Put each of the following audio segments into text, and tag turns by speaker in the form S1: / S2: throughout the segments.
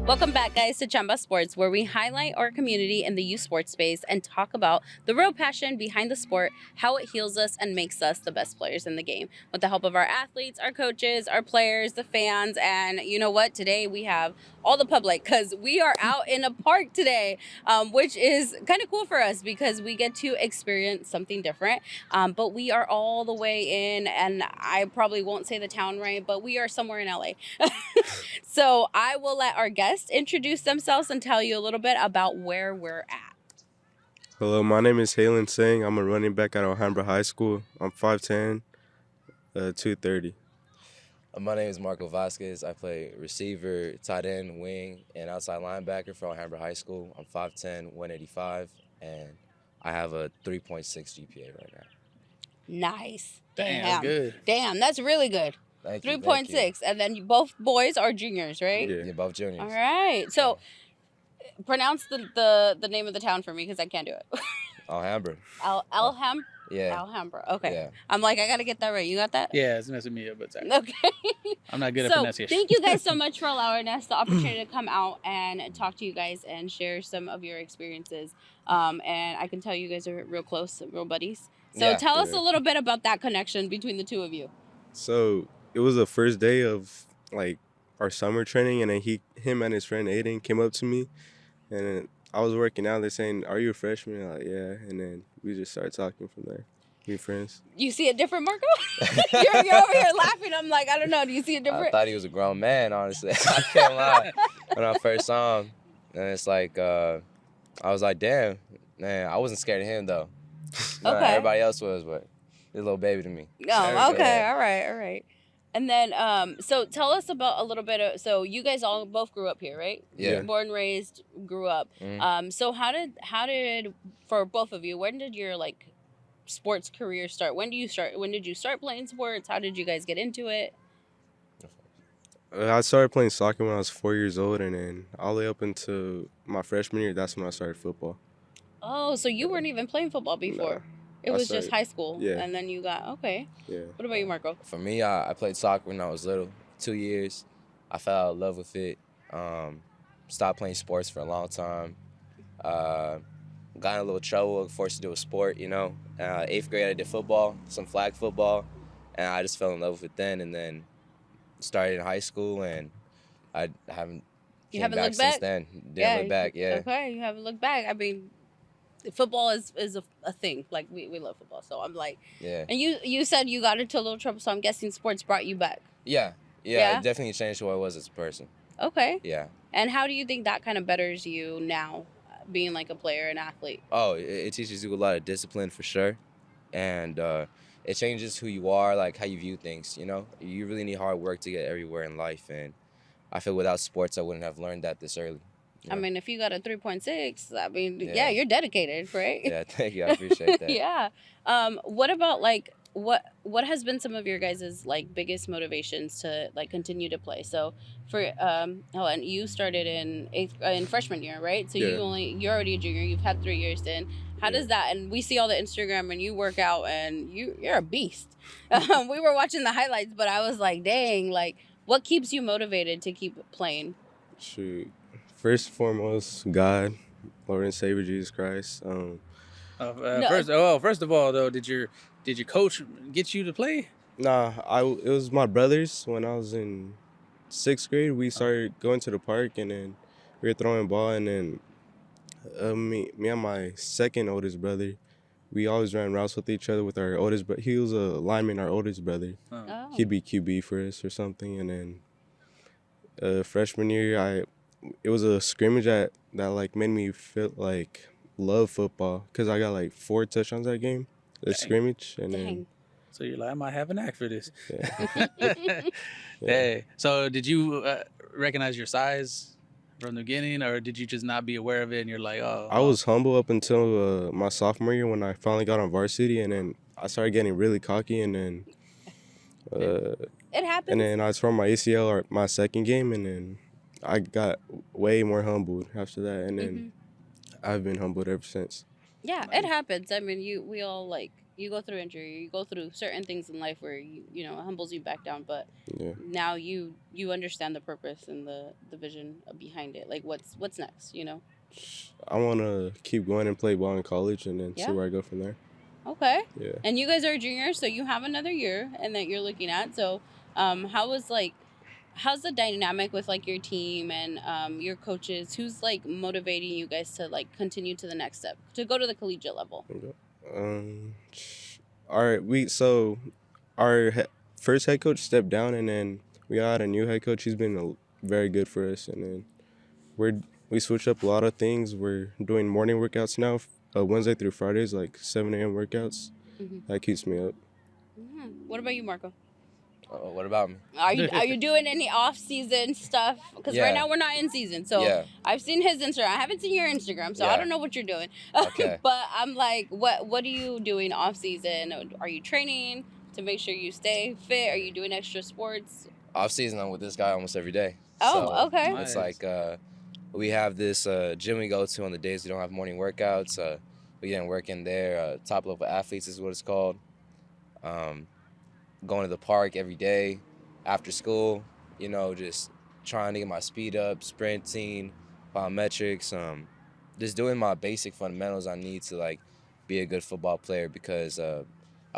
S1: Welcome back, guys, to Chamba Sports, where we highlight our community in the youth sports space and talk about the real passion behind the sport, how it heals us and makes us the best players in the game. With the help of our athletes, our coaches, our players, the fans, and you know what? Today we have all the public because we are out in a park today, which is kind of cool for us because we get to experience something different. But we are all the way in, and I probably won't say the town right, but we are somewhere in LA. So I will let our guests introduce themselves and tell you a little bit about where we're at.
S2: Hello, my name is Halen Tsang. I'm a running back at Alhambra High School. I'm 5'10", 230.
S3: My name is Vasquez. I play receiver, tight end, wing, and outside linebacker for Alhambra High School. I'm 5'10", 185, and I have a 3.6 GPA right now.
S1: Nice.
S4: Damn, that's good.
S1: Damn, that's really good.
S3: Thank you.
S1: 3.6. And then both boys are juniors, right?
S3: Yeah, both juniors.
S1: All right. So pronounce the name of the town for me because I can't do it.
S3: Alhambra.
S1: Alhambra?
S3: Yeah.
S1: Alhambra. Okay.
S3: Yeah.
S1: I'm like, I got to get that right. You got that?
S4: Yeah, it's messing me up, but sorry.
S1: Okay.
S4: I'm not good at
S1: So
S4: pronunciation.
S1: thank you guys so much for allowing us the opportunity to come out and talk to you guys and share some of your experiences. And I can tell you guys are real close, real buddies. So
S3: Yeah.
S1: tell us a little bit about that connection between the two of you.
S2: So it was the first day of like our summer training, and then him and his friend Aiden came up to me, and then I was working out. They're saying, "Are you a freshman?" I'm like, "Yeah," and then we just started talking from there. We friends.
S1: You see it different, Marco? you're over here laughing. I'm like, I don't know. Do you see it
S3: I
S1: different?
S3: thought he was a grown man, honestly. I can't lie. When I first saw him, and it's like, I was like, damn, man, I wasn't scared of him, though. No,
S1: Okay.
S3: everybody else was, but he's a little baby to me.
S1: Oh, okay.
S3: Yeah.
S1: All right. And then, so tell us about a little bit of, so you guys all both grew up here, right?
S3: Yeah.
S1: Born, raised, grew up.
S3: Mhm.
S1: So how did, for both of you, when did your like sports career start? When did you start playing sports? How did you guys get into it?
S2: I started playing soccer when I was 4 years old, and then all the way up until my freshman year, that's when I started football.
S1: Oh, so you weren't even playing football before.
S2: No,
S1: It
S2: I
S1: was just
S2: started-
S1: high school.
S2: yeah.
S1: And then you got, okay.
S2: Yeah.
S1: What about you, Marco?
S3: For me, I played soccer when I was little, 2 years. I fell out of love with it. Stopped playing sports for a long time. Got in a little trouble, forced to do a sport, you know. 8th grade, I did football, some flag football, and I just fell in love with it then. And then started in high school, and I haven't
S1: You
S3: came
S1: haven't
S3: back
S1: looked
S3: since
S1: back?
S3: then. Didn't look back, yeah.
S1: Okay, you haven't looked back. I mean, football is a thing. Like, we love football. So I'm like,
S3: Yeah.
S1: and you said you got into a little trouble, so I'm guessing sports brought you back.
S3: Yeah.
S1: Yeah?
S3: It definitely changed who I was as a person.
S1: Okay.
S3: Yeah.
S1: And how do you think that kind of betters you now, being like a player and athlete?
S3: Oh, it teaches you a lot of discipline for sure. And it changes who you are, like how you view things, you know? You really need hard work to get everywhere in life. And I feel without sports, I wouldn't have learned that this early.
S1: I mean, if you got a 3.6, I mean, yeah,
S3: Yeah.
S1: you're dedicated, right?
S3: Yeah, thank you. I appreciate that.
S1: Yeah. What about like what has been some of your guys' like biggest motivations to like continue to play? So for Helen, you started in freshman year, right? So
S2: Yeah.
S1: you're already a junior. You've had 3 years in. How
S2: Yeah.
S1: does that? And we see all the Instagram and you work out and you're a beast. We were watching the highlights, but I was like, dang, like what keeps you motivated to keep playing?
S2: Shoot. First and foremost, God, Lord and Savior Jesus Christ.
S1: No.
S4: First of all, though, did your coach get you to play?
S2: Nah, it was my brothers. When I was in 6th grade, we started going to the park, and then we were throwing ball, and then me and my second oldest brother, we always ran routes with each other with our oldest brother. He was a lineman, our oldest brother.
S1: Oh.
S2: He'd be QB for us or something, and then freshman year, it was a scrimmage that like made me feel like love football because I got like 4 touchdowns that game, the
S4: Dang.
S2: scrimmage, and
S1: Dang.
S4: So you're like, I might have an knack for this.
S2: then yeah.
S4: Hey, so did you recognize your size from the beginning, or did you just not be aware of it and you're like, oh?
S2: I was humble up until my sophomore year when I finally got on varsity, and then I started getting really cocky, and then
S1: It happens.
S2: and then I tore my ACL or my second game, and then I got way more humbled after that, and then I've been humbled ever since.
S1: Yeah, it happens. I mean, we all like, you go through injury, you go through certain things in life where you know, it humbles you back down, but
S2: Yeah.
S1: now you understand the purpose and the vision behind it. Like what's next, you know?
S2: I want to keep going and play ball in college and then see
S1: Yeah.
S2: where I go from there.
S1: Okay.
S2: Yeah.
S1: And you guys are juniors, so you have another year and that you're looking at. So, how's the dynamic with like your team and your coaches? Who's like motivating you guys to like continue to the next step, to go to the collegiate level?
S2: Um, all right. Our first head coach stepped down, and then we got a new head coach. He's been very good for us, and then we switched up a lot of things. We're doing morning workouts now, Wednesday through Fridays, like 7 a.m. workouts.
S1: Mm-hmm.
S2: That keeps me up.
S1: Mm-hmm. What about you, Marco?
S3: What about me?
S1: Are you doing any off season stuff? Because right
S3: Yeah.
S1: now we're not in season. So
S3: Yeah.
S1: I've seen his Instagram. I haven't seen your Instagram, so I
S3: Yeah.
S1: don't know what you're doing.
S3: Okay.
S1: But I'm like, what are you doing off season? Are you training to make sure you stay fit? Are you doing extra sports?
S3: Off season, I'm with this guy almost every day.
S1: Oh,
S3: So
S1: okay.
S3: It's
S4: Nice.
S3: like we have this gym we go to on the days we don't have morning workouts. We get work in there. Top level athletes is what it's called. Going to the park every day after school, you know, just trying to get my speed up, sprinting, biometrics, just doing my basic fundamentals I need to like be a good football player because I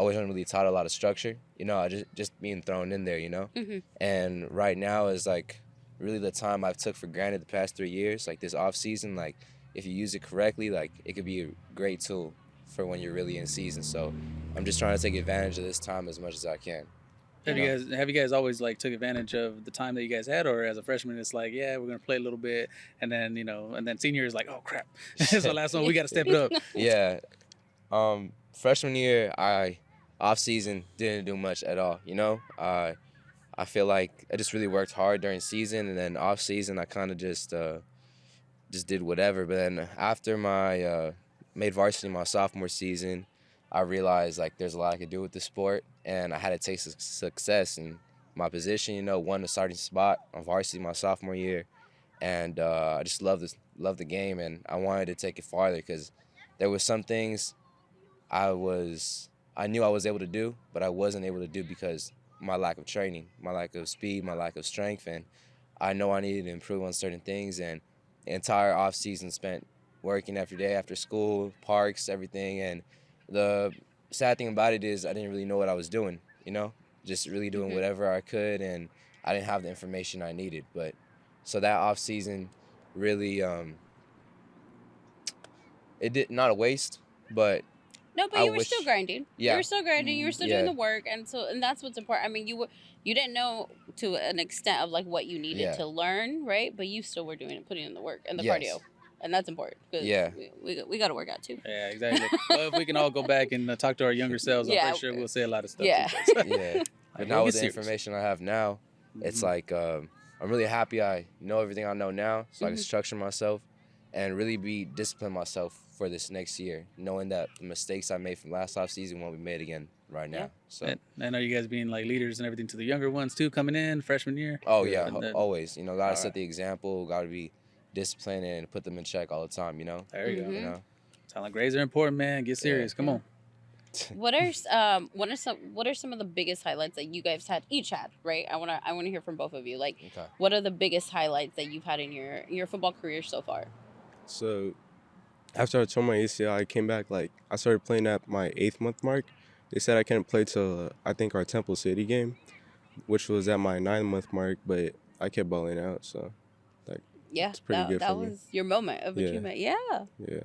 S3: wasn't really taught a lot of structure, you know, I just being thrown in there, you know.
S1: Mm-hmm.
S3: And right now is like really the time I've took for granted the past 3 years, like this off season, like if you use it correctly, like it could be a great tool for when you're really in season. So I'm just trying to take advantage of this time as much as I can.
S4: Have
S3: Yeah.
S4: you guys always like took advantage of the time that you guys had, or as a freshman it's like, yeah, we're gonna play a little bit, and then and then senior is like, oh crap, so last one we got to step it up.
S3: Yeah. Freshman year, I off season didn't do much at all. You know, I feel like I just really worked hard during season, and then off season I kind of just did whatever. But then after my made varsity my sophomore season, I realized like there's a lot I could do with the sport, and I had to take success in my position. You know, won the starting spot on varsity my sophomore year, and I just love the game, and I wanted to take it farther because there was some things I knew I was able to do, but I wasn't able to do because my lack of training, my lack of speed, my lack of strength, and I know I needed to improve on certain things. And the entire off season spent working every day after school, parks, everything. And the sad thing about it is I didn't really know what I was doing, you know, just really doing
S1: Mhm.
S3: whatever I could, and I didn't have the information I needed. But so that off season really, it did not a waste, but
S1: No, but
S3: I
S1: you were
S3: wish-
S1: still grinding.
S3: yeah.
S1: You were still grinding. You were still doing
S3: Yeah.
S1: the work, and that's what's important. I mean, you didn't know to an extent of like what you needed
S3: Yeah.
S1: to learn, right? But you still were putting in the work and the
S3: Yes.
S1: cardio, and that's important because
S3: Yeah.
S1: we got to work out too.
S4: Yeah, exactly. Well, if we can all go back and talk to our younger selves, I'm
S1: Yeah.
S4: pretty sure we'll say a lot of stuff.
S1: Yeah.
S4: Too, but-
S3: Yeah.
S4: Like,
S3: But
S4: we'll
S3: now
S4: get
S3: with the
S4: serious.
S3: information I have now, it's
S4: Mhm.
S3: like I'm really happy I know everything I know now, so I can
S1: Mhm.
S3: structure myself and really be disciplined myself for this next year, knowing that the mistakes I made from last off season won't be made again right now.
S1: Yeah.
S3: So.
S4: And I know you guys being like leaders and everything to the younger ones too, coming in freshman year.
S3: Oh yeah,
S4: And then-
S3: always. You know, gotta set
S4: Alright.
S3: the example. Gotta be disciplined and put them in check all the time. You know.
S4: There you go.
S1: Mhm.
S3: You know.
S4: Talent grades are important, man. Get serious. Come
S1: Yeah.
S4: on.
S1: What are some of the biggest highlights that you guys each had, right? I wanna hear from both of you. Like,
S3: Okay.
S1: what are the biggest highlights that you've had in your football career so far?
S2: So after I tore my ACL, I came back, like, I started playing at my 8th month mark. They said I couldn't play till, I think, our Temple City game, which was at my 9th month mark, but I kept balling out, so,
S1: Yeah,
S2: It's pretty good
S1: that
S2: for me.
S1: was your moment of
S2: Yeah.
S1: achievement. Yeah.
S2: yeah.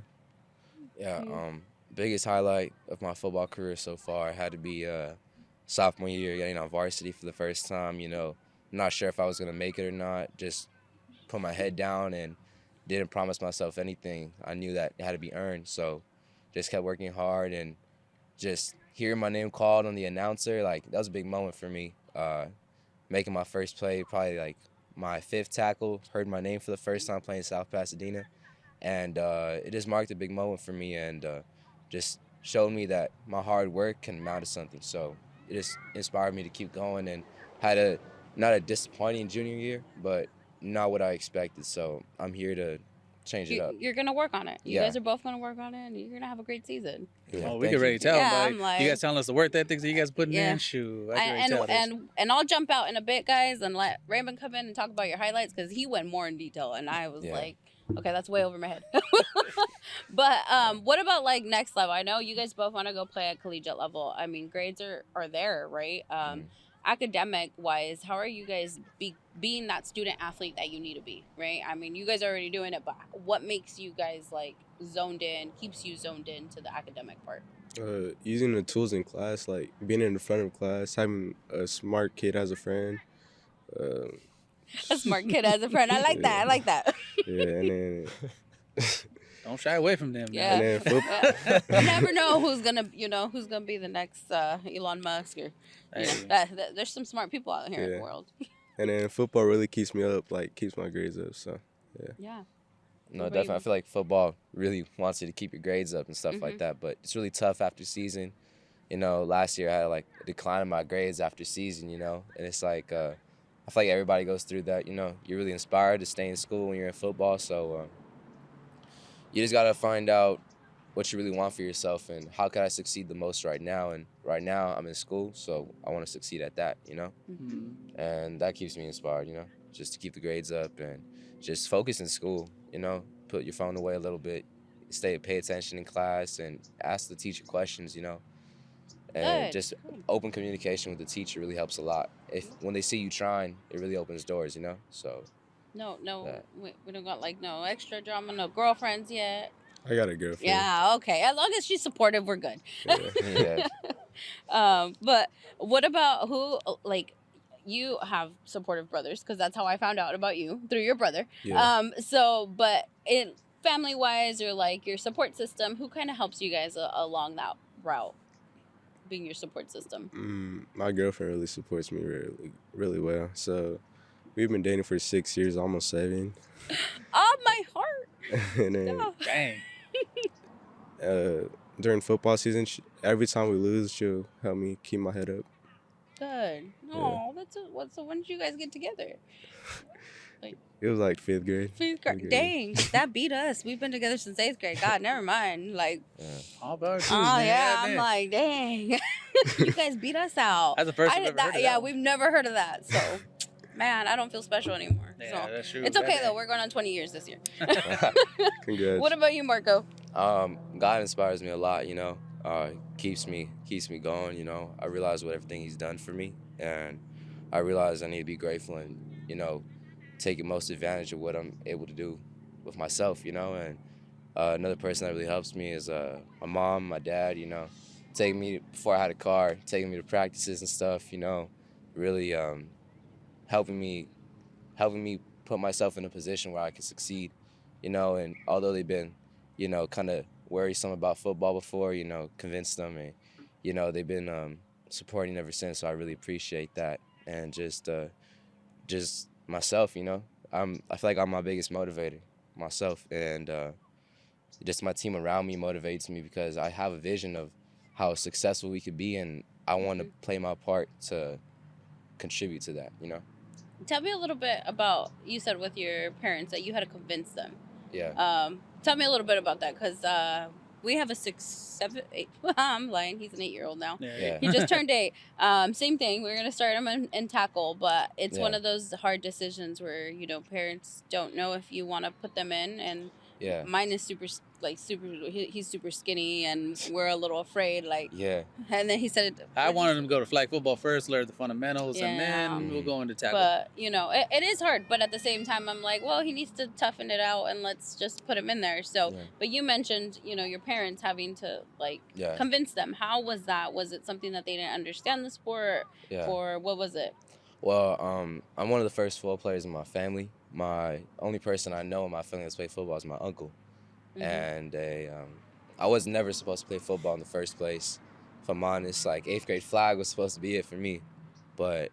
S3: Yeah.
S1: Yeah.
S3: Biggest highlight of my football career so far had to be sophomore year, getting on varsity for the first time. You know, not sure if I was gonna make it or not. Just put my head down and didn't promise myself anything. I knew that it had to be earned, so just kept working hard and just hearing my name called on the announcer, like that was a big moment for me. Making my first play, probably like my 5th tackle, heard my name for the first time playing South Pasadena, and it just marked a big moment for me and just showed me that my hard work can amount to something. So it just inspired me to keep going and had not a disappointing junior year, but not what I expected. So I'm here to change it up.
S1: You're gonna work on it. You
S3: Yeah.
S1: guys are both gonna work on it, and you're gonna have a great season.
S3: Yeah,
S4: Oh, we
S3: thank
S4: can
S3: you.
S4: already tell,
S1: Yeah,
S4: buddy.
S1: I'm like-
S4: You guys telling us the work ethics that you guys putting
S1: Yeah.
S4: in. Shoot, I can already tell this.
S1: And I'll jump out in a bit, guys, and let Raymond come in and talk about your highlights because he went more in detail, and I was
S3: Yeah.
S1: like, okay, that's way over my head. But what about like next level? I know you guys both want to go play at collegiate level. I mean, grades are there, right? Academic wise, how are you guys being that student athlete that you need to be, right? I mean, you guys are already doing it, but what makes you guys like zoned in, keeps you zoned in to the academic part?
S2: Using the tools in class, like being in the front of class, having a smart kid as a friend.
S1: A smart kid as a friend. I like that. I like that.
S2: Yeah, and then
S4: Don't shy away from them.
S1: Yeah.
S2: and then football.
S1: You never know who's gonna be the next Elon Musk or there's some smart people out here in the
S2: Yeah.
S1: world.
S2: And then football really keeps me up, like keeps my grades up. So
S1: Yeah.
S3: No,
S1: What about
S3: definitely.
S1: you?
S3: I feel like football really wants you to keep your grades up and stuff
S1: Mhm.
S3: like that. But it's really tough after season. You know, last year I had like a decline in my grades after season. You know, and it's like I feel like everybody goes through that. You know, you're really inspired to stay in school when you're in football. So you just gotta find out what you really want for yourself and how can I succeed the most right now. And right now I'm in school, so I want to succeed at that. You know, and that keeps me inspired. You know, just to keep the grades up and just focus in school. You know, put your phone away a little bit, pay attention in class, and ask the teacher questions. You know, and
S1: Good.
S3: just open communication with the teacher really helps a lot. When they see you trying, it really opens doors. You know, so
S1: No,
S3: That.
S1: we don't got like no extra drama, no girlfriends yet.
S2: I got a girlfriend.
S1: Yeah, okay. As long as she's supportive, we're good.
S2: Yeah.
S3: yeah,
S1: But what about who like you have supportive brothers because that's how I found out about you through your brother.
S2: Yeah.
S1: But family wise or like your support system, who kind of helps you guys along that route, being your support system?
S2: My girlfriend really supports me really, really well. So we've been dating for 6 years, almost 7.
S1: Oh, my heart.
S2: And then
S1: No.
S4: Dang.
S2: during football season, every time we lose, she'll help me keep my head up.
S1: Good. Oh, so when did you guys get together?
S2: It was like 5th grade.
S1: Fifth grade.
S2: grade.
S1: Dang, that beat us. We've been together since 8th grade. God, never mind. Like,
S4: All about you,
S1: oh
S4: man.
S1: yeah, I'm
S4: Goddamn.
S1: like, dang, you guys beat us out.
S4: That's the first I've ever heard of
S1: Yeah,
S4: that one.
S1: we've never heard of that. So, man, I don't feel special anymore.
S4: Yeah,
S1: So
S4: that's true.
S1: it's okay
S4: Goddamn.
S1: though. We're going on 20 years this year.
S2: Congrats.
S1: What about you, Marco?
S3: God inspires me a lot. You know, keeps me going. You know, I realize what everything He's done for me, and I realize I need to be grateful and take most advantage of what I'm able to do with myself. You know, and another person that really helps me is my mom, my dad. You know, taking me before I had a car, taking me to practices and stuff. You know, really helping me put myself in a position where I can succeed. You know, and although they've been, kind of worrisome about football before, convinced them, and they've been supporting ever since. So I really appreciate that, and just myself. I feel like I'm my biggest motivator, myself, and just my team around me motivates me because I have a vision of how successful we could be, and I want to play my part to contribute to that.
S1: Tell me a little bit about, you said with your parents that you had to convince them.
S3: Yeah.
S1: Tell me a little bit about that because we have a 6, 7, 8. I'm lying. He's an 8-year-old now.
S4: Yeah.
S1: He just turned 8. Same thing. We're gonna start him in tackle, but it's one
S3: Yeah.
S1: of those hard decisions where parents don't know if you want to put them in, and
S3: Yeah.
S1: mine is super. He's super skinny, and we're a little afraid.
S3: Yeah.
S1: And then he said,
S4: I wanted him to go to flag football first, learn the fundamentals, and
S1: Yeah.
S4: then we'll go into tackle.
S1: But it is hard. But at the same time, I'm like, well, he needs to toughen it out, and let's just put him in there. So,
S3: Yeah.
S1: but you mentioned, your parents having to
S3: Yeah.
S1: convince them. How was that? Was it something that they didn't understand the sport,
S3: Yeah.
S1: or what was it?
S3: Well, I'm one of the first football players in my family. My only person I know in my family that's played football is my uncle.
S1: Mhm.
S3: And I was never supposed to play football in the first place. If I'm honest, 8th grade flag was supposed to be it for me. But,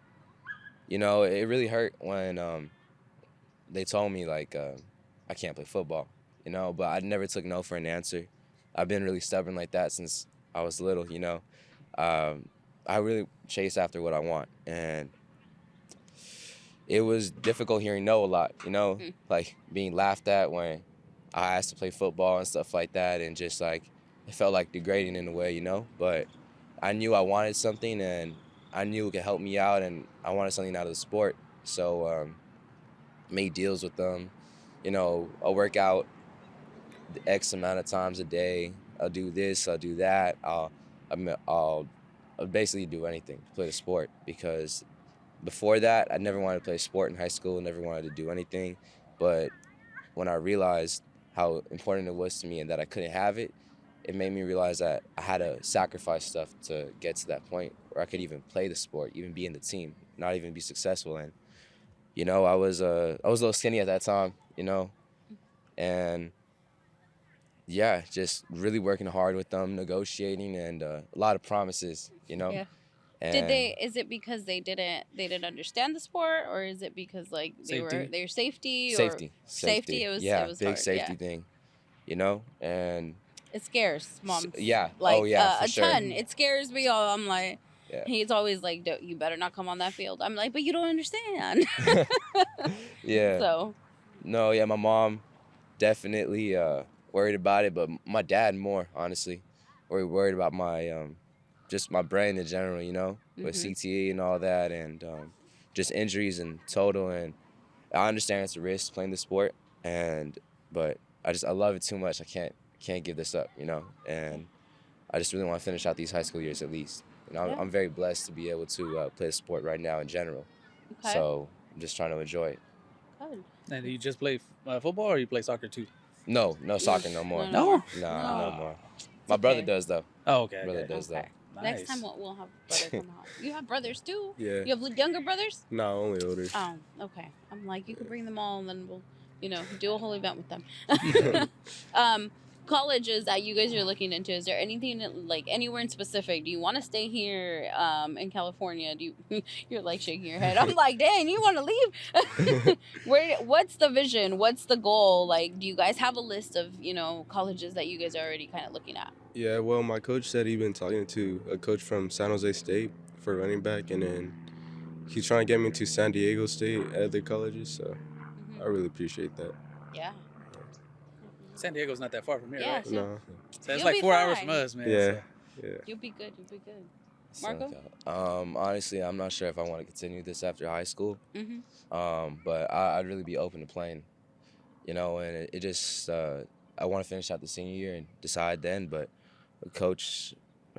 S3: it really hurt when they told me, I can't play football, But I never took no for an answer. I've been really stubborn like that since I was little, I really chase after what I want. And it was difficult hearing no a lot, being laughed at when I asked to play football and stuff like that, and just like it felt like degrading in a way, But I knew I wanted something, and I knew it could help me out, and I wanted something out of the sport. So made deals with them. I'll work out the X amount of times a day. I'll do this. I'll do that. I'll basically do anything to play the sport, because before that, I never wanted to play sport in high school. Never wanted to do anything. But when I realized how important it was to me and that I couldn't have it, it made me realize that I had to sacrifice stuff to get to that point where I could even play the sport, even be in the team, not even be successful. And I was a little skinny at that time, and yeah, just really working hard with them, negotiating, and a lot of promises,
S1: Yeah.
S3: And
S1: Is it because they didn't understand the sport, or is it because like their safety? Safety. It was
S3: big
S1: hard.
S3: safety
S1: Yeah.
S3: thing, and
S1: It scares moms.
S3: yeah,
S1: Like,
S3: oh yeah, for
S1: a
S3: sure.
S1: ton. It scares me all. I'm like,
S3: Yeah.
S1: he's always like, you better not come on that field. I'm like, but you don't understand.
S3: Yeah.
S1: So.
S3: No, yeah, my mom definitely worried about it, but my dad more, honestly. Worried about my just my brain in general, with CTE and all that, and just injuries in total. And I understand it's a risk playing the sport, but I love it too much. I can't give this up, and I just really want to finish out these high school years at least. I'm very blessed to be able to play the sport right now in general.
S1: Okay.
S3: So I'm just trying to enjoy it.
S1: Good.
S4: And do you just play football, or you play soccer too?
S3: No soccer no more.
S4: No?
S3: Nah, no more.
S1: It's
S3: My brother
S1: okay.
S3: does though.
S4: Oh, okay.
S3: Brother
S4: okay.
S3: does though.
S4: Nice.
S1: Next time we'll have a brother come out. You have brothers too?
S2: Yeah.
S1: You have younger brothers?
S2: No, only older.
S1: Oh, okay. I'm like, you could bring them all and then we'll, do a whole event with them. Colleges that you guys are looking into, is there anything like anywhere in specific? Do you want to stay here in California? You're like shaking your head. I'm like, dang, you want to leave? What's the vision? What's the goal? Like, do you guys have a list of, colleges that you guys are already kind of looking at?
S2: Yeah, well, my coach said he'd been talking to a coach from San Jose State for running back, and then he's trying to get me to San Diego State at other colleges, so I really appreciate that.
S1: Yeah.
S4: San Diego's not that far from here,
S1: Yeah,
S4: right?
S1: so-
S2: No.
S4: So it's
S1: You'll
S4: like
S1: be
S4: 4 hours
S1: fine.
S4: from us, man.
S2: Yeah.
S4: So.
S2: Yeah.
S1: You'll be good.
S3: So,
S1: Marco?
S3: honestly, I'm not sure if I want to continue this after high school.
S1: Mm-hmm.
S3: But I'd really be open to playing, and it just I want to finish out the senior year and decide then. But the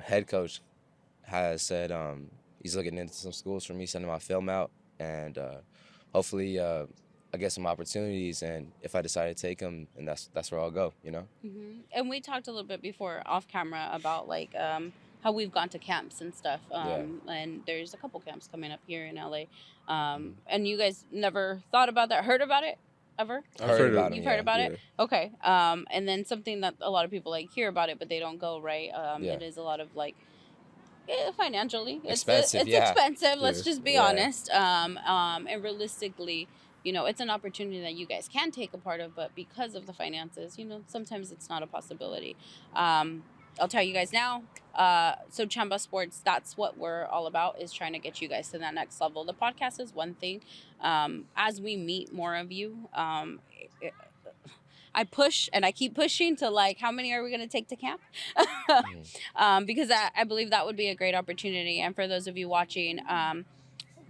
S3: head coach, has said he's looking into some schools for me, sending my film out, and hopefully I get some opportunities. And if I decide to take them, and that's where I'll go,
S1: Mm-hmm. And we talked a little bit before off camera about like how we've gone to camps and stuff. And there's a couple camps coming up here in LA. And you guys never thought about that, heard about it ever?
S3: I've heard about
S1: You've
S3: them,
S1: heard about
S2: yeah.
S1: it? Okay. And then something that a lot of people like hear about it, but they don't go, right?
S3: Yeah.
S1: It is a lot of like, financially,
S3: Expensive,
S1: it's
S3: yeah.
S1: expensive. Let's
S2: Yeah.
S1: just be
S3: Yeah.
S1: honest. And realistically, it's an opportunity that you guys can take a part of, but because of the finances, sometimes it's not a possibility. I'll tell you guys now. So Chamba Sports, that's what we're all about, is trying to get you guys to that next level. The podcast is one thing. As we meet more of you, I push and I keep pushing to like, how many are we going to take to camp? Because I believe that would be a great opportunity. And for those of you watching,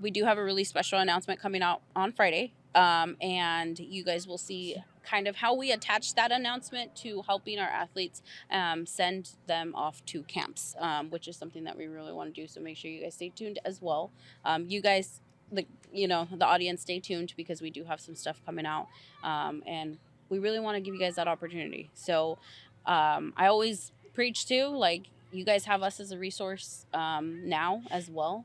S1: we do have a really special announcement coming out on Friday. And you guys will see kind of how we attach that announcement to helping our athletes send them off to camps, which is something that we really want to do. So make sure you guys stay tuned as well. You guys, the audience, stay tuned, because we do have some stuff coming out. And we really want to give you guys that opportunity. So I always preach to, like, you guys have us as a resource now as well.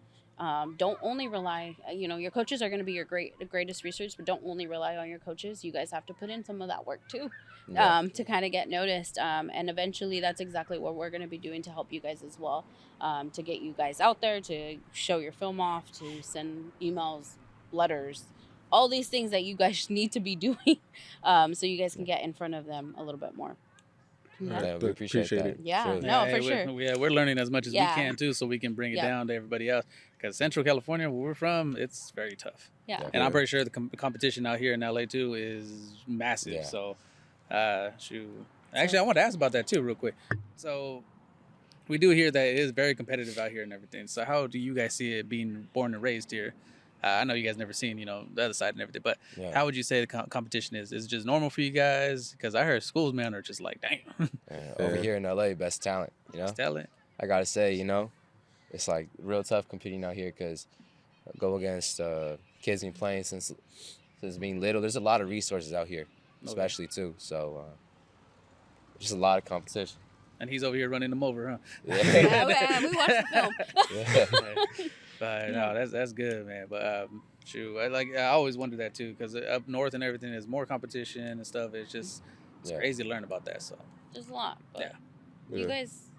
S1: Don't only rely, your coaches are going to be your greatest resource, but don't only rely on your coaches. You guys have to put in some of that work too, to kind of get noticed. And eventually that's exactly what we're going to be doing to help you guys as well, to get you guys out there, to show your film off, to send emails, letters, all these things that you guys need to be doing, so you guys can get in front of them a little bit more.
S3: Yeah, we appreciate that.
S2: it.
S1: Yeah.
S3: Sure.
S1: No, for sure.
S4: We're learning as much as
S1: Yeah.
S4: we can too, so we can bring it
S1: Yeah.
S4: down to everybody else. Because Central California, where we're from, it's very tough.
S1: Yeah.
S4: And I'm pretty sure the competition out here in LA too is massive.
S3: Yeah.
S4: So Shoot. Actually, I want to ask about that too, real quick. So, we do hear that it is very competitive out here and everything. So, how do you guys see it being born and raised here? I know you guys never seen, the other side and everything, but how would you say the competition is? Is it just normal for you guys? Because I heard schools, man, are just like, damn.
S3: Over here in LA, best talent,
S4: Best talent.
S3: I got to say, it's like real tough competing out here because go against kids been playing since being little. There's a lot of resources out here, especially too. So just a lot of competition.
S4: And he's over here running them over, huh?
S1: Yeah, we watched the film.
S4: But no, that's good, man. But shoot, I always wonder that too, because up north and everything, there's more competition and stuff. It's crazy to learn about that. So
S1: there's a lot. But
S2: Yeah.
S1: you guys,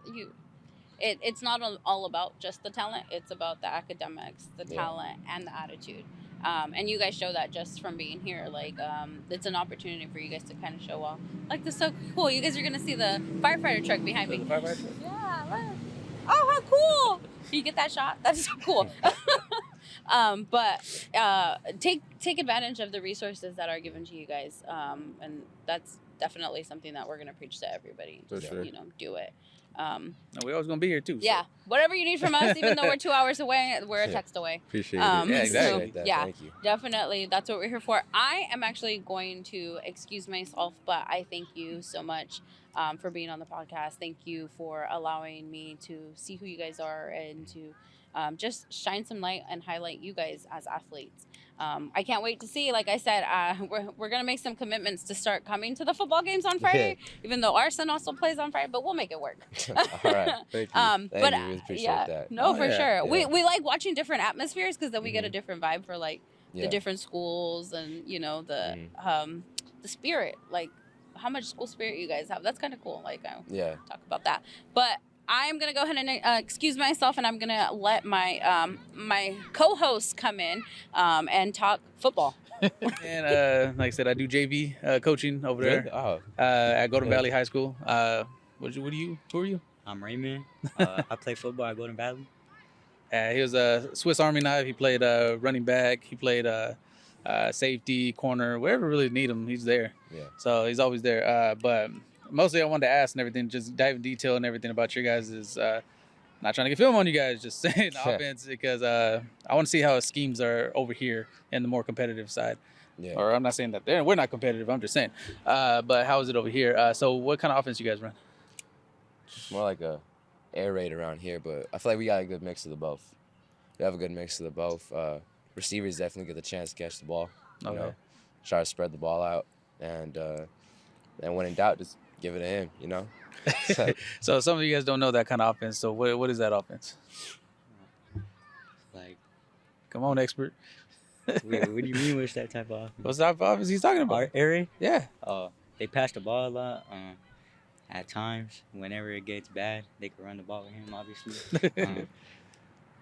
S1: it's not all about just the talent. It's about the academics, the talent, and the attitude. And you guys show that just from being here. Like, it's an opportunity for you guys to kind of show off. Like, this is so cool. You guys are gonna see the firefighter truck behind me.
S4: The firefighter truck?
S1: Yeah. Look. Oh, how cool! You get that shot? That's so cool. But take advantage of the resources that are given to you guys, and that's definitely something that we're gonna preach to everybody.
S2: For
S1: Just,
S2: sure.
S1: Do it.
S4: No, we're always gonna be here too. So.
S1: Yeah, whatever you need from us, even though we're 2 hours away, we're a text away.
S2: Appreciate
S4: Yeah, exactly.
S1: So, yeah,
S3: Thank you.
S1: definitely, that's what we're here for. I am actually going to excuse myself, but I thank you so much for being on the podcast. Thank you for allowing me to see who you guys are and to just shine some light and highlight you guys as athletes. I can't wait to see. Like I said, we're gonna make some commitments to start coming to the football games on Friday, even though our son also plays on Friday. But we'll make it work.
S3: All right.
S2: Thank you.
S3: Thank
S1: but
S3: you. We appreciate that.
S1: No, for sure.
S3: Yeah.
S1: We like watching different atmospheres because then we get a different vibe for like the different schools and the spirit, like how much school spirit you guys have. That's kind of cool. Like I talk about that, but. I'm gonna go ahead and excuse myself, and I'm gonna let my my co-hosts come in and talk football.
S4: And like I said, I do JV coaching over there
S3: Oh.
S4: at Golden Valley High School. Who are you?
S5: I'm Raymond. I play football at Golden Valley.
S4: He was a Swiss Army knife. He played running back. He played safety, corner, wherever really need him, he's there.
S3: Yeah.
S4: So he's always there. But mostly I wanted to ask and everything, just dive in detail and everything about your guys' not trying to get film on you guys, just saying offense because I want to see how schemes are over here in the more competitive side.
S3: Yeah.
S4: Or I'm not saying that we're not competitive. I'm just saying. But how is it over here? So what kind of offense you guys run?
S3: It's more like a air raid around here, but I feel like we got a good mix of the both. We have a good mix of the both. Receivers definitely get the chance to catch the ball. You know, try to spread the ball out, and when in doubt, just give it to him.
S4: So some of you guys don't know that kind of offense. So what is that offense?
S5: Like,
S4: Come on, expert.
S5: what do you mean? What's that type of offense?
S4: What's the type of offense he's talking about?
S5: Our area?
S4: Yeah.
S5: They pass the ball a lot. At times, whenever it gets bad, they can run the ball with him, obviously.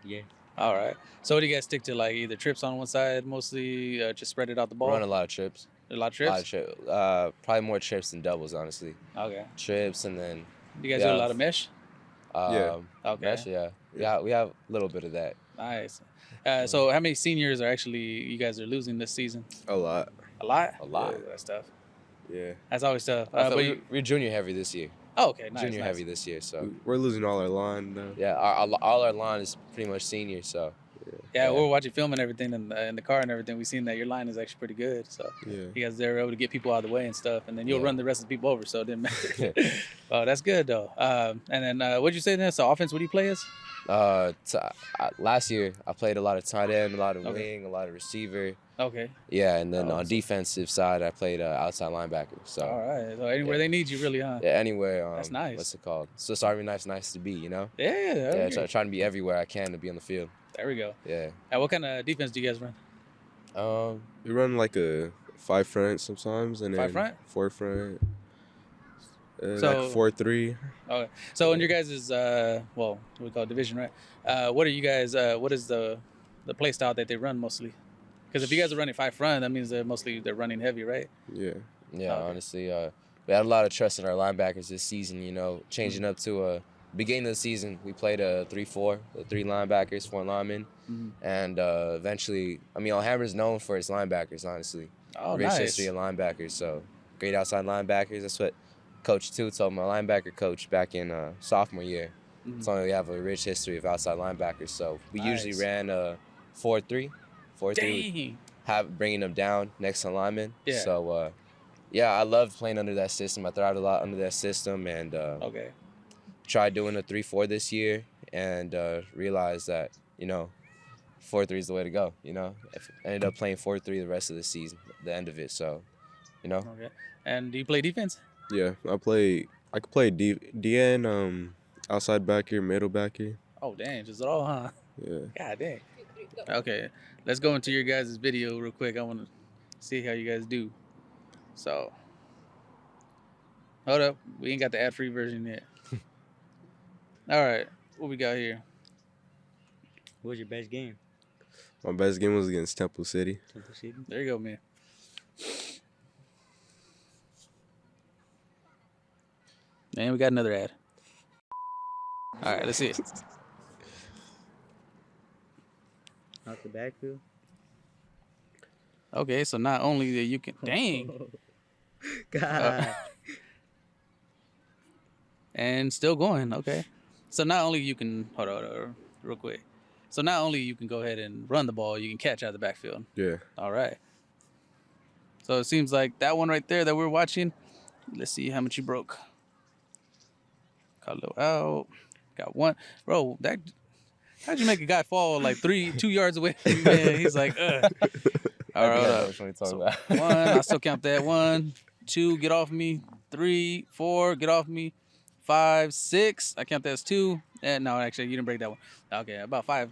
S5: Yeah.
S4: All right. So what do you guys stick to? Like either trips on one side, mostly just spread it out the ball?
S3: Run a lot of trips.
S4: A lot of trips?
S3: A lot of trips. Probably more trips than doubles, honestly.
S4: Okay.
S3: Trips and then.
S4: You guys do a lot of mesh?
S2: Yeah.
S4: Okay.
S3: Mesh, yeah. We have a little bit of that.
S4: Nice. So how many seniors are actually you guys are losing this season?
S2: A lot.
S4: A lot?
S3: A lot.
S4: Ooh, that's tough.
S2: Yeah.
S4: That's always tough.
S3: I feel
S4: But
S3: we're junior heavy this year.
S4: oh, okay. Nice,
S3: Junior
S4: nice.
S3: heavy this year, so.
S2: We're losing all our line though.
S3: Yeah, all our line is pretty much senior, so.
S4: Yeah, we were watching film and everything in the car and everything. We seen that your line is actually pretty good. So
S2: Yeah.
S4: you guys are able to get people out of the way and stuff, and then you'll
S3: Yeah.
S4: run the rest of the people over. So it didn't matter. Oh, that's good though. And then what'd you say then? So offense, what do you play as?
S3: Last year, I played a lot of tight end, a lot of
S4: Okay.
S3: wing, a lot of receiver.
S4: Okay.
S3: Yeah, and then
S4: Oh,
S3: on
S4: so-
S3: defensive side, I played outside linebacker. So
S4: All right. So anywhere they need you, really, huh?
S3: yeah, anywhere.
S4: That's nice.
S3: What's it called? Swiss Army knife's nice to be, you know.
S4: Yeah.
S3: Yeah,
S4: Okay.
S3: trying to be everywhere I can to be on the field.
S4: There we go.
S3: Yeah.
S4: What kind of defense do you guys run?
S2: We run like a 5 front sometimes, and then
S4: 5 front?
S2: 4 front.
S4: So-
S2: Like 4-3.
S4: Okay. So in your guys' what we call division, right? What are you guys? What is the play style that they run mostly? Because if you guys are running 5 front, that means they're running heavy, right?
S2: Yeah.
S3: Yeah,
S4: Okay.
S3: honestly, we had a lot of trust in our linebackers this season. You know, changing up to beginning of the season, we played a 3-4, 3 linebackers, 4 linemen, and eventually, I mean, Alhambra's known for its linebackers. Honestly,
S4: Oh,
S3: rich
S4: nice.
S3: history of linebackers. So great outside linebackers. That's what Coach 2 told my linebacker coach back in sophomore year.
S4: Mhm.
S3: So we have a rich history of outside linebackers. So we usually
S4: Nice.
S3: ran 4-3. 4-3,
S4: Dang.
S3: bringing them down next to linemen.
S4: Yeah.
S3: So, yeah, I loved playing under that system. I thrived a lot under that system, and
S4: Okay.
S3: tried doing a 3-4 this year, and realized that 4-3 is the way to go. I ended up playing 4-3 the rest of the season, the end of it. So,
S4: Okay. And do you play defense?
S2: Yeah, I could play DN, outside backer, middle backer.
S4: Oh, dang. Just it all, huh?
S2: Yeah.
S4: God dang. Okay. Let's go into your guys' video real quick. I want to see how you guys do. So, hold up. We ain't got the ad-free version yet. All right. What we got here?
S5: What was your best game?
S2: My best game was against Temple City.
S5: Temple City?
S4: There you go, man. And we got another ad. All right, let's see it.
S5: Out the backfield?
S4: Okay, so not only that you can, dang,
S5: God.
S4: and still going. Okay, so not only you can hold on, real quick. So not only you can go ahead and run the ball, you can catch out of the backfield.
S2: Yeah.
S4: All right. So it seems like that one right there that we're watching. Let's see how much you broke. Got a little out. Got one, bro. How'd you make a guy fall like 2 yards away from you, man? He's like, ugh. All right, hold up. So,
S3: about.
S4: 1, I still count that. 1, 2, get off me. 3, 4, get off me. 5, 6, I count that as 2. And no, actually, you didn't break that one. Okay, about 5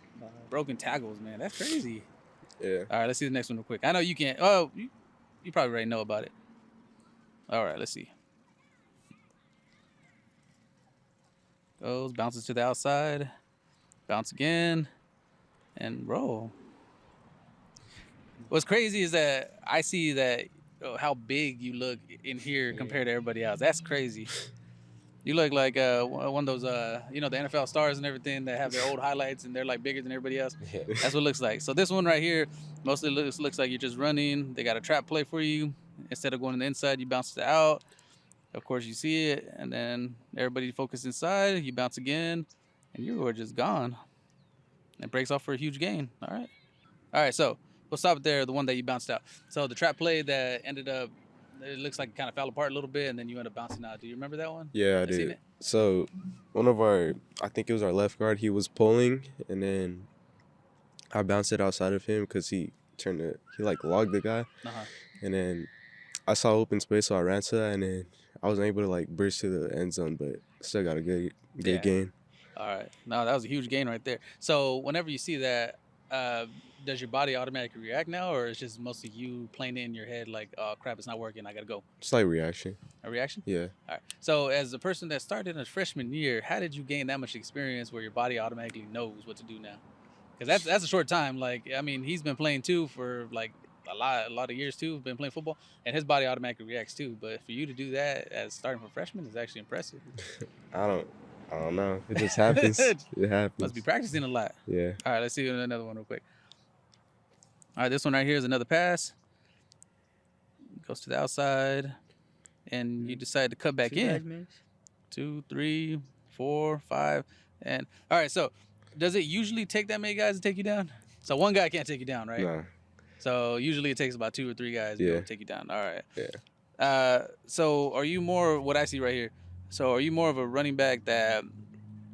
S4: broken tackles, man. That's crazy.
S2: Yeah.
S4: All right, let's see the next one real quick. I know you can't. Oh, you probably already know about it. All right, let's see. Goes, bounces to the outside. Bounce again. And roll. What's crazy is that I see that how big you look in here compared to everybody else. That's crazy. You look like one of those, the NFL stars and everything that have their old highlights and they're like bigger than everybody else.
S3: Yeah.
S4: That's what it looks like. So this one right here mostly looks like you're just running. They got a trap play for you. Instead of going to the inside, you bounce it out. Of course, you see it, and then everybody focus inside. You bounce again, and you are just gone. It breaks off for a huge gain. All right. So we'll stop it there. The one that you bounced out. So the trap play that ended up, it looks like it kind of fell apart a little bit, and then you end up bouncing out. Do you remember that one?
S2: Yeah, I
S4: Seen
S2: did.
S4: it?
S2: So one of I think it was our left guard, he was pulling, and then I bounced it outside of him because he like logged the guy.
S4: Uh-huh.
S2: And then I saw open space, so I ran to that, and then I wasn't able to like burst to the end zone, but still got a good gain.
S4: All right. No, that was a huge gain right there. So whenever you see that, does your body automatically react now, or it's just mostly you playing it in your head like, oh, crap, it's not working, I got to go?
S2: Just like reaction.
S4: A reaction?
S2: Yeah.
S4: All right. So as a person that started in his freshman year, how did you gain that much experience where your body automatically knows what to do now? Because that's a short time. Like, I mean, he's been playing too for like a lot of years too, been playing football, and his body automatically reacts too. But for you to do that as starting from freshman is actually impressive.
S2: I don't know. It just happens. It happens.
S4: Must be practicing a lot.
S2: Yeah.
S4: All right, let's see another one real quick. All right, this one right here is another pass. Goes to the outside, and you decide to cut back in. 2, 3, 4, 5, and all right. So, does it usually take that many guys to take you down? So one guy can't take you down, right?
S2: Nah.
S4: So usually it takes about 2 or 3 guys to take you down. All right.
S2: Yeah.
S4: So are you more what I see right here? So are you more of a running back that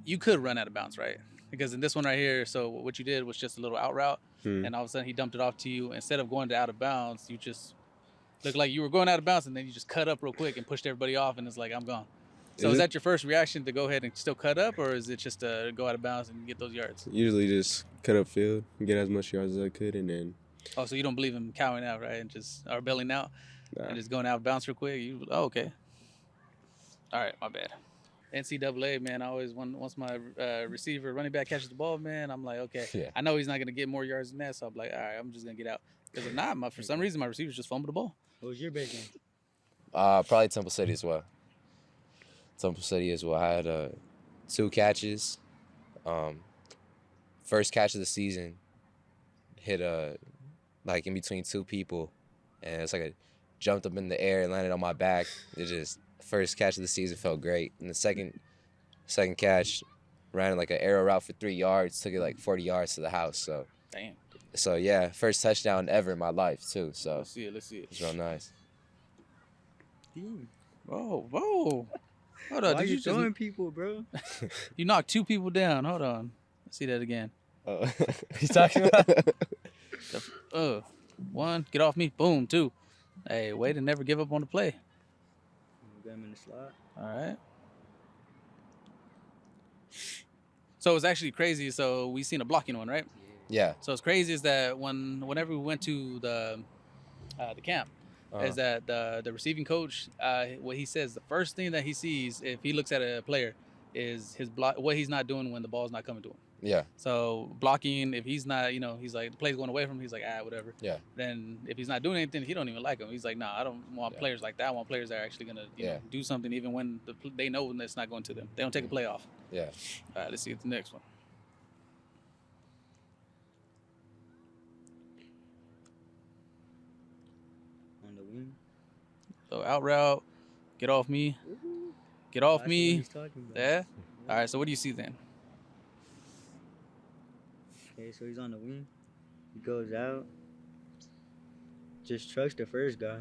S4: you could run out of bounds, right? Because in this one right here, so what you did was just a little out route, and all of a sudden he dumped it off to you. Instead of going to out of bounds, you just looked like you were going out of bounds, and then you just cut up real quick and pushed everybody off, and it's like, I'm gone. So is that your first reaction to go ahead and still cut up, or is it just to go out of bounds and get those yards?
S2: Usually just cut up field, get as much yards as I could, and then.
S4: Oh, so you don't believe in cowing out, right? And just or bailing out, and just going out of bounds real quick. Okay. All right, my bad. NCAA, man, I always once my receiver running back catches the ball, man, I'm like, okay, I know he's not gonna get more yards than that, so I'm like, all right, I'm just gonna get out. Because if not, for some reason my receivers just fumble the ball.
S5: What was your best game?
S3: Probably Temple City as well. I had 2 catches. First catch of the season, hit like in between 2 people, and it's like jumped up in the air and landed on my back. It just first catch of the season felt great, and the second catch ran like an arrow route for 3 yards, took it like 40 yards to the house.
S4: Damn.
S3: So yeah, first touchdown ever in my life too. So
S4: Let's see it. Let's see it.
S3: it's real nice.
S5: Damn.
S4: Whoa, whoa. Hold on.
S5: Why
S4: Did
S5: you
S4: you
S5: throwing people, bro?
S4: You knocked 2 people down. Hold on. Let's see that again.
S3: He's talking about.
S4: One. Get off me. Boom. 2. Hey, way to never give up on the play.
S5: Got him in the slot.
S4: All right. So it's actually crazy. So we seen a blocking one, right?
S3: Yeah.
S4: So it's crazy is that whenever we went to the camp, is that the receiving coach, what he says, the first thing that he sees if he looks at a player is his block, what he's not doing when the ball's not coming to him.
S3: Yeah.
S4: So blocking, if he's not, he's like, the play's going away from him, he's like, whatever.
S3: Yeah.
S4: Then if he's not doing anything, he don't even like him. He's like, nah, I don't want players like that. I want players that are actually going to do something even when they know when it's not going to them. They don't take a play off.
S3: Yeah.
S4: All right, let's see the next one.
S5: On the wing.
S4: So out route, get off me. Get off
S5: That's what
S4: me.
S5: he's talking about.
S4: Yeah. All right, so what do you see then?
S5: Okay, so he's on the wing. He goes out. Just trucks the first guy.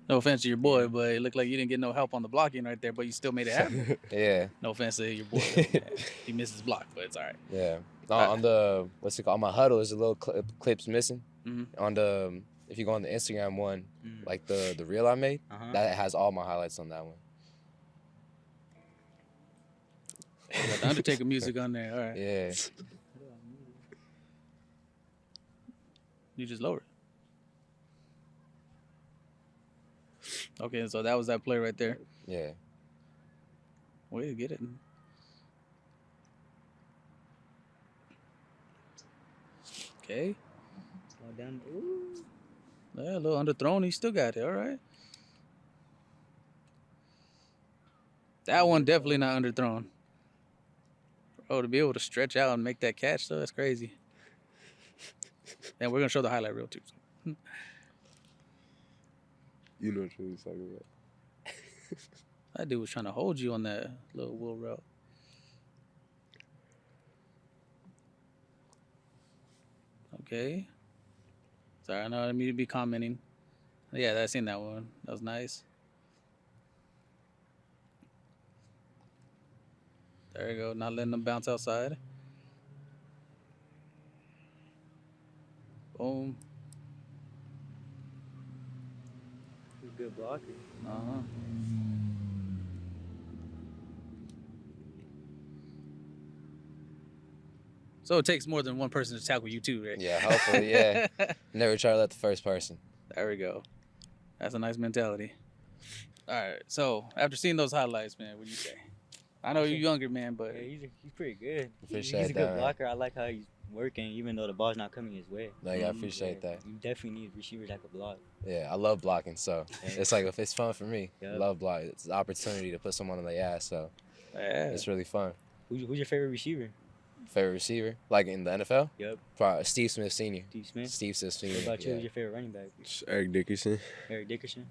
S4: No offense to your boy, but it looked like you didn't get no help on the blocking right there, but you still made it happen.
S3: Yeah.
S4: No offense to your boy. Man. He missed his block, but it's all right.
S3: Yeah. On the what's it called? On my huddle, there's a little clips missing.
S4: Mhm.
S3: On the if you go on the Instagram one, like the reel I made, that has all my highlights on that one.
S4: You got the Undertaker music on there. All right.
S3: Yeah.
S4: You just lower it. Okay, so that was that play right there.
S3: Yeah.
S4: Way to get it. Okay.
S5: Slow down. Ooh.
S4: Yeah, a little underthrown. He still got it. All right. That one definitely not underthrown. Oh, to be able to stretch out and make that catch, though, that's crazy. And we're going to show the highlight reel, too.
S2: You know what he's talking about.
S4: That dude was trying to hold you on that little wheel route. Okay. Sorry, I know I didn't mean to be commenting. Yeah, I seen that one. That was nice. There you go. Not letting them bounce outside. Boom.
S5: He's a good blocker.
S4: Uh-huh. So it takes more than one person to tackle you too, right?
S3: Yeah, hopefully, yeah. Never try to let the first person.
S4: There we go. That's a nice mentality. All right. So after seeing those highlights, man, what do you say? I know you're younger, man, but
S5: Yeah, he's pretty good.
S3: Appreciate
S5: He's a
S3: that,
S5: good
S3: man.
S5: blocker. I like how he's working, even though the ball's not coming his way.
S3: No, yeah, I appreciate that.
S5: You definitely need receivers that can block.
S3: Yeah, I love blocking, so it's like if it's fun for me.
S5: Yep.
S3: Love blocking. It's an opportunity to put someone on the ass, so
S4: yeah.
S3: it's really fun.
S5: Who's your favorite receiver?
S3: Favorite receiver, like in the NFL?
S5: Yep.
S3: Probably Steve Smith Sr.
S5: Steve Smith.
S3: Steve Smith Sr.
S5: What about you?
S3: Yeah.
S5: Who's your favorite running back?
S2: Eric Dickerson.
S5: Eric Dickerson.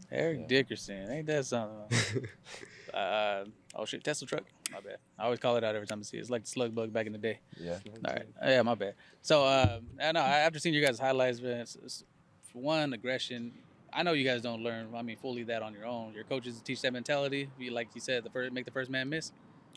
S4: Eric
S3: Yeah.
S4: Dickerson. Ain't that something? Oh shit, Tesla truck. My bad. I always call it out every time I see it. It's like the slug bug back in the day.
S3: Yeah.
S4: All right. Yeah, my bad. So I know after seeing you guys' highlights, man, it's for one, aggression. I know you guys don't learn. I mean, fully that on your own. Your coaches teach that mentality. Like you said, make the first man miss.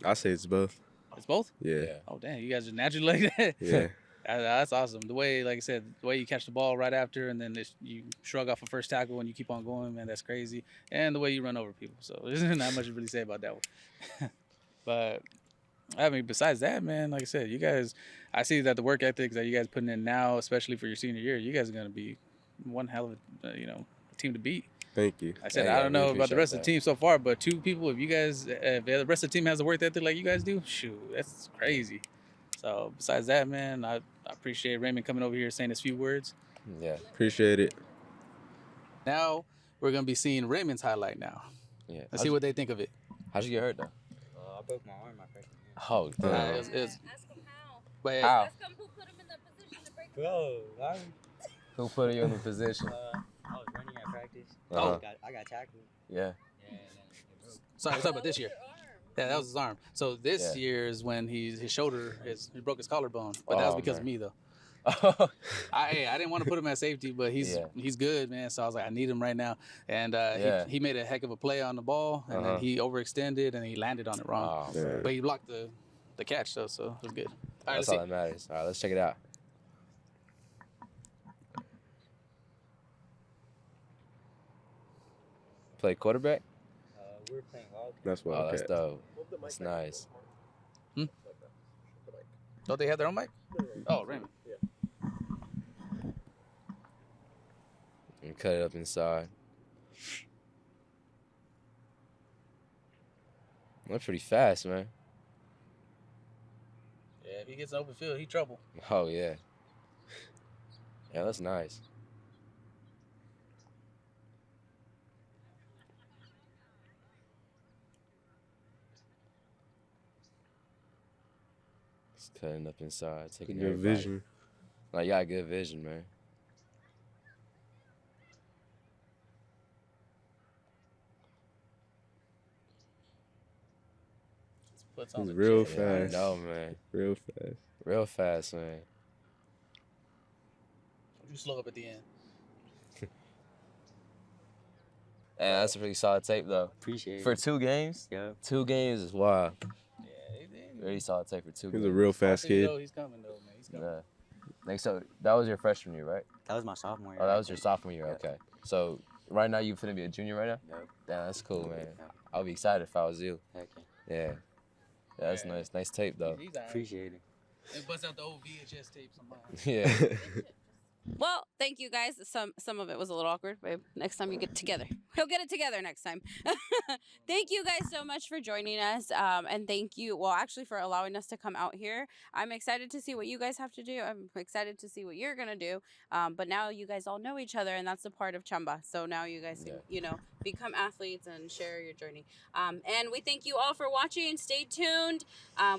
S2: I say it's both.
S4: It's both.
S2: Yeah.
S4: Oh damn, you guys are naturally like that.
S2: Yeah.
S4: That's awesome. The way, like I said, the way you catch the ball right after, and then you shrug off a first tackle and you keep on going, man, that's crazy. And the way you run over people. So there's not much to really say about that one. But I mean, besides that, man, like I said, you guys, I see that the work ethics that you guys putting in now, especially for your senior year, you guys are gonna be one hell of a team to beat.
S2: Thank you.
S4: I said
S3: Yeah,
S4: I don't
S3: we
S4: know about the
S3: appreciate
S4: rest of
S3: that.
S4: the team so far, but 2 people, if the rest of the team has the work ethic like you guys do, shoot, that's crazy. So besides that, man, I appreciate Raymond coming over here saying his few words.
S3: Yeah.
S2: Appreciate it.
S4: Now we're gonna be seeing Raymond's highlight now.
S3: Yeah.
S4: Let's see what they think of it.
S3: How'd you get hurt though?
S5: I broke my arm my freshman year.
S3: Oh, damn.
S4: It's,
S1: Ask him how.
S4: but
S3: How?
S1: Ask him who put him in that position to break the
S5: Bro,
S3: Who put you in the position?
S5: I practice.
S3: Uh-huh.
S5: I got tackled.
S3: Yeah.
S5: Yeah, and then it broke.
S4: Sorry about this year. Yeah, that was his arm. So this
S3: Yeah.
S4: year is when his shoulder, he broke his collarbone. But that was
S3: Oh,
S4: because
S3: man.
S4: of me, though. I didn't want to put him at safety, but he's good, man. So I was like, I need him right now. And he made a heck of a play on the ball, and then he overextended, and he landed on it wrong.
S3: Oh, man.
S4: But he blocked the catch, though, so it was good. All right,
S3: That's
S4: let's
S3: all
S4: see.
S3: that matters. All right, let's check it out. Play quarterback?
S5: We're playing all.
S2: That's why.
S3: Oh, that's dope. That's nice.
S4: Don't they have their own mic? Oh, Raymond.
S3: And cut it up inside. That's pretty fast, man.
S4: Yeah, if he gets an open field, he trouble.
S3: Oh, yeah. Yeah, that's nice. It's cutting up inside. Taking
S2: Good
S3: everybody.
S2: vision.
S3: Like, you got good vision, man.
S4: Puts on
S2: He's
S4: the
S2: real
S4: chin.
S2: fast.
S3: No, man.
S2: Real fast.
S3: Real fast, man.
S4: You slow up at the end.
S3: Yeah, that's a pretty solid tape, though.
S5: Appreciate
S3: For
S5: it.
S3: 2 games?
S5: Yeah.
S3: 2 games is wild.
S4: Yeah,
S3: Really solid tape for 2
S2: He's
S3: games.
S2: a real fast kid.
S4: He's coming, though, man. He's coming.
S3: Yeah. Like, so that was your freshman year, right?
S5: That was my sophomore year.
S3: Oh, that was your sophomore year.
S5: Yeah.
S3: Okay. So right now you finna be a junior right now?
S5: Yep.
S3: Damn, that's cool, man.
S5: Yeah.
S3: I'll be excited if I was you.
S5: Heck
S3: Yeah. Yeah, that's
S4: Yeah.
S3: nice. Nice tape though.
S4: He's all
S5: yeah.
S4: right.
S5: Appreciate it.
S4: And bust out the old VHS tapes on mine.
S3: Yeah.
S1: Well, thank you guys. Some of it was a little awkward, babe. Next time you get together, he'll get it together next time. Thank you guys so much for joining us, and thank you. Well, actually, for allowing us to come out here. I'm excited to see what you guys have to do. I'm excited to see what you're gonna do. But now you guys all know each other, and that's a part of Chamba. So now you guys can, become athletes and share your journey. And we thank you all for watching. Stay tuned.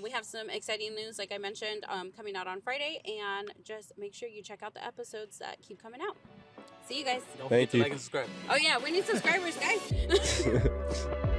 S1: We have some exciting news, like I mentioned, coming out on Friday, and just make sure you check out the episodes that keep coming out. See you guys.
S4: Don't
S2: Thank
S4: forget to
S2: you.
S4: like and subscribe.
S1: Oh yeah, we need subscribers, guys.